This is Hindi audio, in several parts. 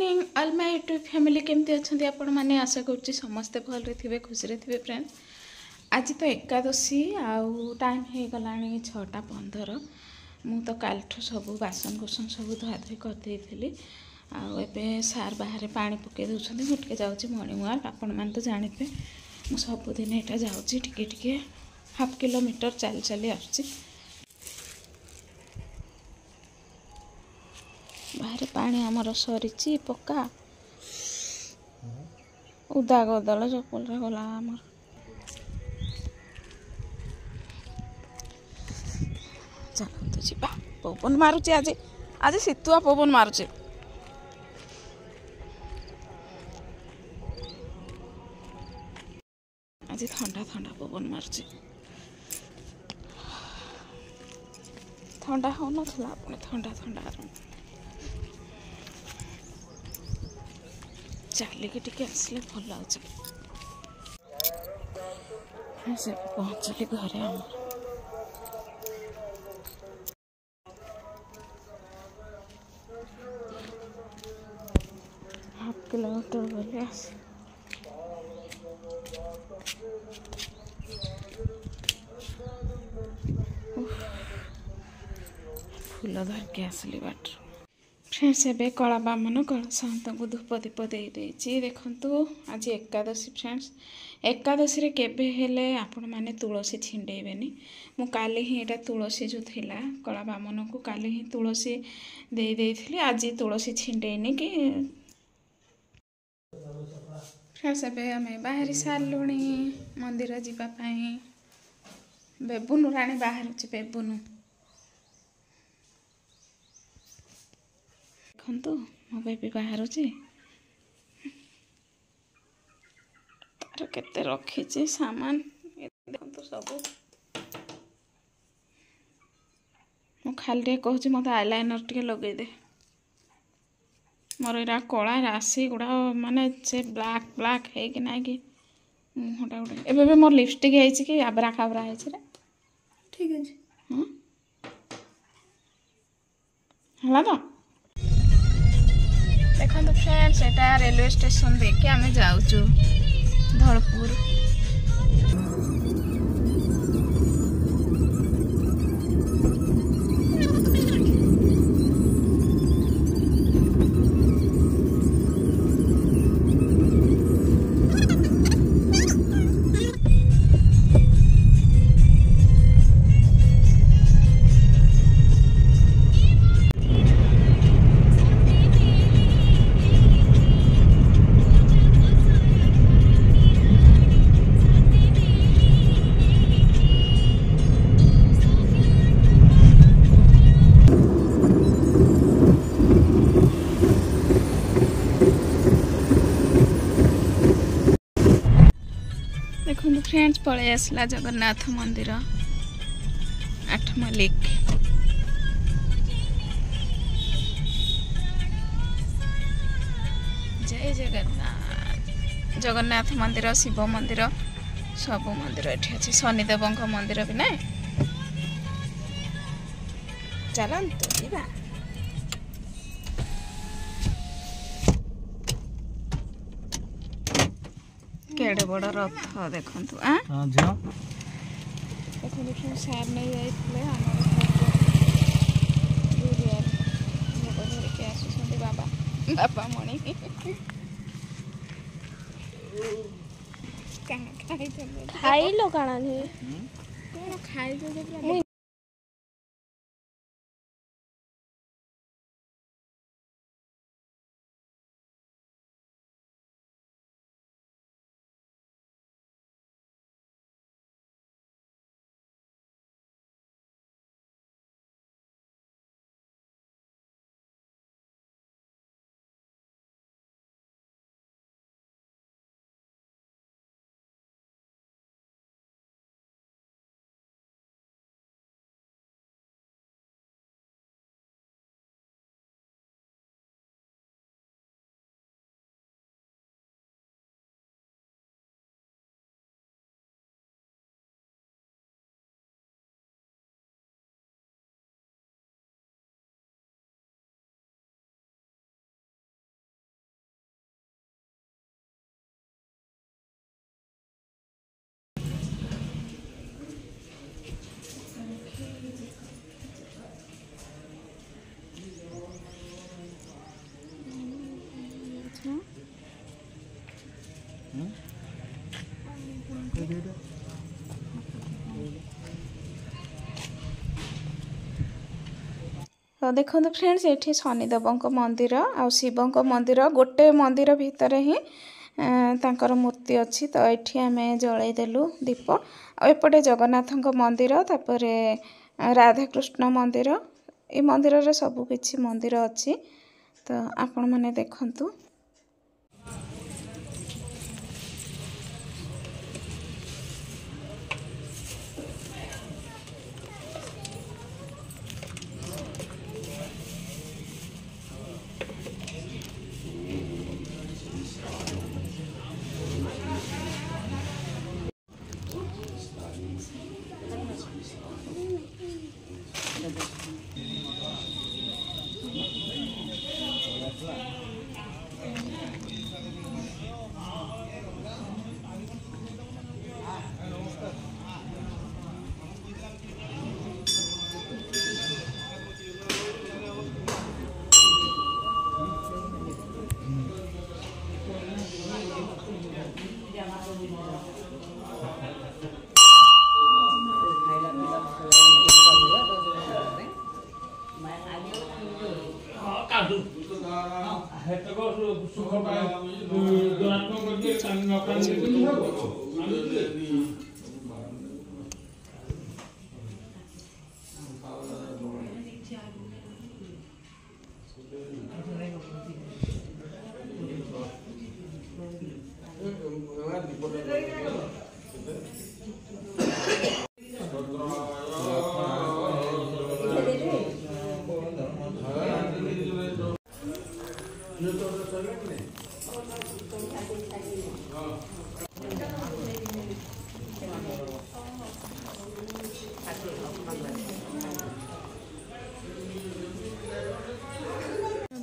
Morning all my YouTube family केमती अच्छा आपण मैंने आशा करुच्ची समस्ते भलरे थे खुशी थे फ्रेंड्स। आज तो एकादशी आउ टाइम हो गला 6:15 मु तो काल सब बासन कुसन सब धुआधुई करदे आबे सार बाहर पानी पकई दौरान मुझे जाऊँगी मॉर्निंग वाक। आपण मैंने तो जानते मुझ सबुदिन यहाँ जाऊँगी टिके हाफ किलोमीटर चली चली आसुची। बाहर पानी आमर सरी पक्का उदा गदल चपल गला आमर चलतु जा पवन मारुचे आज आज शीतुआ पवन मारुचे। आज ठंडा ठंडा पवन मारुचे ठंडा हो ना पुणी ठंडा ठंडा चलिके टिके आसले भल लगे। पहुँचली घरे आम हाफ किलोमीटर बोले फूल धरके आसली बाट फ्रेंड्स। एबे कला बामन कलशांत को धूप दीप दे देखु आज एकादशी फ्रेंड्स। एकादशी रे केबे हेले आपण माने तुलसी छिंडेबेनी। मु काली ही एटा तुलसी जो थिला कला बामन को काली ही तुलसी दे देथिली आज तुलसी छिंडेनी कि फ्रेंड्स। एबे हमें बाहर सारलुणी मंदिर जीवा पाई बेबुनु राणी बाहर बेबुनु देखु मो बेबी बाहर तार केते रखी सामान देखु सब। मु खाली कहूँ मत आईलाइनर टे लगे दे मोर यहाँ कला राशि गुड़ा माने से ब्लैक ब्लैक है कि ना कि मुहटा गोटे एबे मोर लिपस्टिक है कि आबरा खाबरा है ठीक है हला तो देखो फ्रेंड्स एटा रेलवे स्टेशन देखे आम जाऊँ धलपुर। देखो फ्रेंड्स पलि आसला जगन्नाथ मंदिर आठमल्लिक। जय जगन्नाथ जगन्नाथ मंदिर शिव मंदिर सब मंदिर एठी अछि शनिदेव मंदिर भी ना चलंतु जीवा। केड़े बड़ रथ देखु सार नहीं जाइए धरिके आसुँच बाबा बाबा मणि खाइल कौन खाई तो देखो फ्रेंड्स ये शनिदेव मंदिर आ शिव मंदिर गोटे मंदिर भितर ही तांकर मूर्ति अच्छी तो ये आम जलईदेलु दीप आउपटे जगन्नाथ मंदिर तापर राधाकृष्ण मंदिर ये मंदिर रे सब किछि मंदिर अच्छी तो आपण माने देखंतु।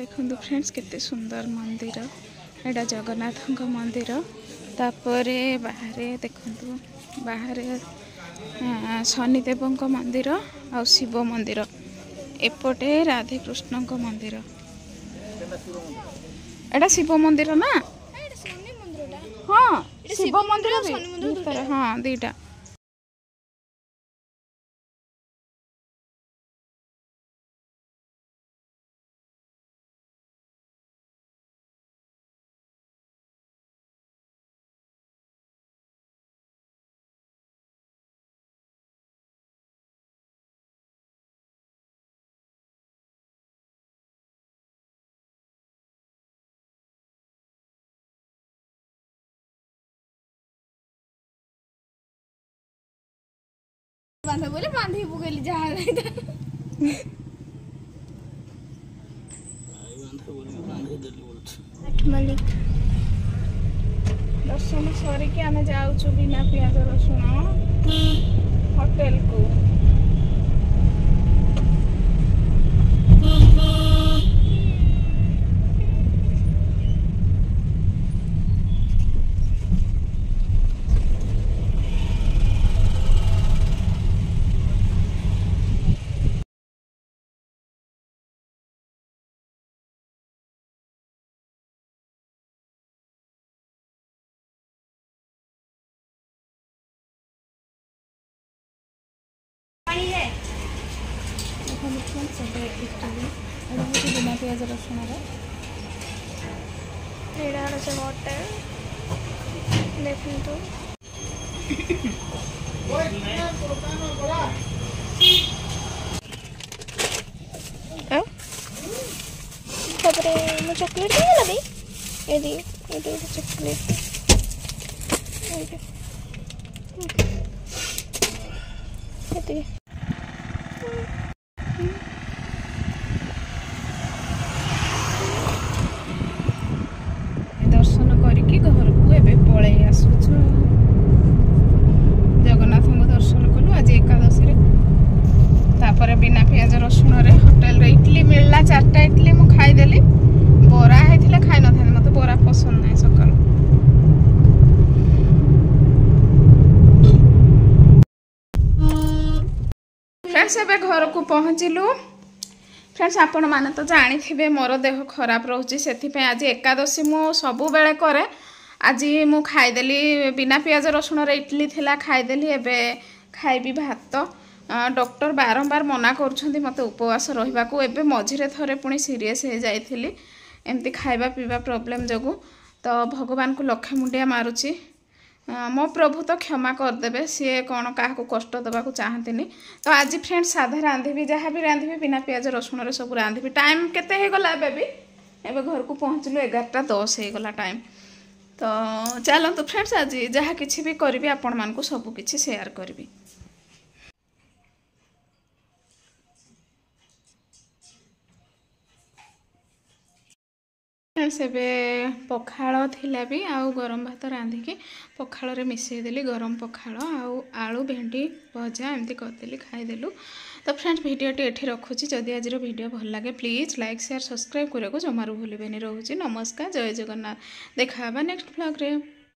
देखो फ्रेंड्स केते सुंदर मंदिर एटा जगन्नाथ मंदिर तापर बाहर देखु बाहर शनिदेव मंदिर आ शिव मंदिर एपटे राधाकृष्ण मंदिर एटा शिव मंदिर ना हाँ शिव मंदिर हाँ दीटा बांधा बोले बांधी बुगेली जहां मलिक दर्शन सरिकी आमे जाउछु बिना प्याज रसुण होटल को बिना प्याज रसुण होटल देखो तापर चॉकलेट नहीं ये चॉकलेट दर्शन करके घर को एबे पळे आसुछु जगन्नाथ को दर्शन कलु आज एकादशी रे तापर बिना प्याज रसुण रे होटल रे इडली मिलला 4टा इडली मु खाई देली बोरा हेथिले खाई न थाने मते बोरा पसंद नाही सकाळ फ्रेंड्स एबे घर को पहुंचिलु फ्रेंड्स आपण माने तो जानी मोर देह खराब रोचे से आज एकादशी मु सबु बेले करे आज मु खाईदेली बिना पियाज रसुण रे इडली थिला खाईदेली एबे खाइबी भात डॉक्टर बारंबार मना कर मत उपवास रहा एबे मझिरे थरे पुणी सीरीयस हो जाइथिली एमती खाइबा पीवा प्रॉब्लम जगू तो भगवान को लक्ष्य मुंडिया मारुची मो प्रभु तो क्षमा करदेवे सी कौन क्या कष्ट देवा चाहती तो आज फ्रेंड्स साधा रांधि जहाँ भी रांधि बिना पियाज रसुण रे सब रांधि टाइम केते हो गला बेबी एबे घर को पहुँचलु 11:10 हो गला टाइम तो चलतु फ्रेंड्स आज जहाँ किसी भी करी आपण मानकु सब किछि शेयर करी फ्रेंड्स एबे पखाड़ थिला भी आउ गरम भात रांधिकी पखाड़ रे मिसईदेली गरम पखाड़ आउ आलू भेंडी भजा एमती करदेली खाईदेलु तो फ्रेंड्स भिडियोटी एठी रखुची जदि आज वीडियो भल लगे प्लीज लाइक शेयर सब्सक्राइब करने को जमारू भूलें। रोचे नमस्कार जय जगन्नाथ देखा नेक्स्ट ब्लॉग रे।